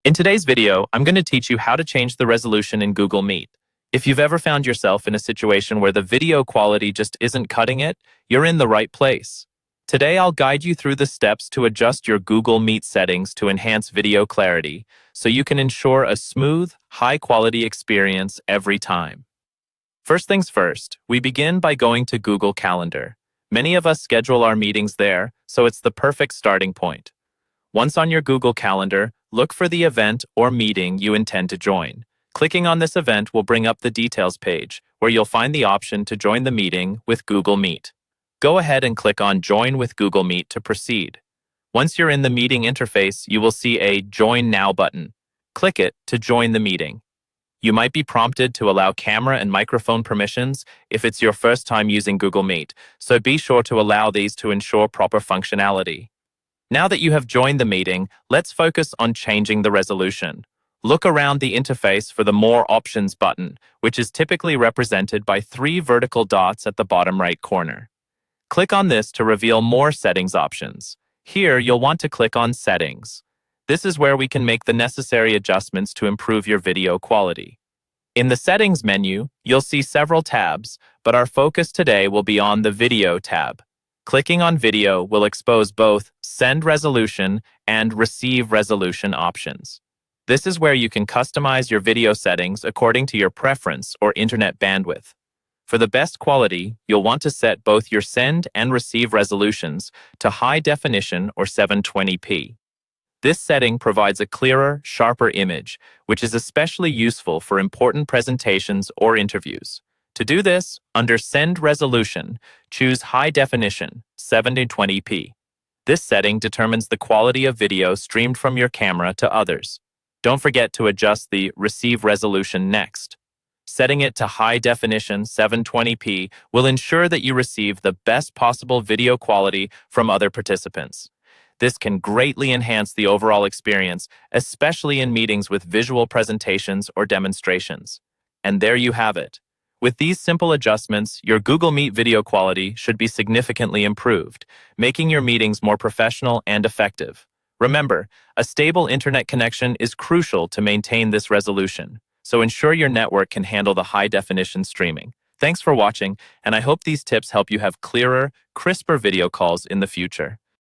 In today's video, I'm going to teach you how to change the resolution in Google Meet. If you've ever found yourself in a situation where the video quality just isn't cutting it, you're in the right place. Today, I'll guide you through the steps to adjust your Google Meet settings to enhance video clarity so you can ensure a smooth, high-quality experience every time. First things first, we begin by going to Google Calendar. Many of us schedule our meetings there, so it's the perfect starting point. Once on your Google Calendar, look for the event or meeting you intend to join. Clicking on this event will bring up the details page, where you'll find the option to join the meeting with Google Meet. Go ahead and click on Join with Google Meet to proceed. Once you're in the meeting interface, you will see a Join Now button. Click it to join the meeting. You might be prompted to allow camera and microphone permissions if it's your first time using Google Meet, so be sure to allow these to ensure proper functionality. Now that you have joined the meeting, let's focus on changing the resolution. Look around the interface for the More Options button, which is typically represented by 3 vertical dots at the bottom right corner. Click on this to reveal more settings options. Here, you'll want to click on Settings. This is where we can make the necessary adjustments to improve your video quality. In the Settings menu, you'll see several tabs, but our focus today will be on the Video tab. Clicking on Video will expose both Send Resolution and Receive Resolution options. This is where you can customize your video settings according to your preference or internet bandwidth. For the best quality, you'll want to set both your Send and Receive resolutions to High Definition or 720p. This setting provides a clearer, sharper image, which is especially useful for important presentations or interviews. To do this, under Send Resolution, choose High Definition, 720p. This setting determines the quality of video streamed from your camera to others. Don't forget to adjust the Receive Resolution next. Setting it to High Definition, 720p will ensure that you receive the best possible video quality from other participants. This can greatly enhance the overall experience, especially in meetings with visual presentations or demonstrations. And there you have it. With these simple adjustments, your Google Meet video quality should be significantly improved, making your meetings more professional and effective. Remember, a stable internet connection is crucial to maintain this resolution, so ensure your network can handle the high-definition streaming. Thanks for watching, and I hope these tips help you have clearer, crisper video calls in the future.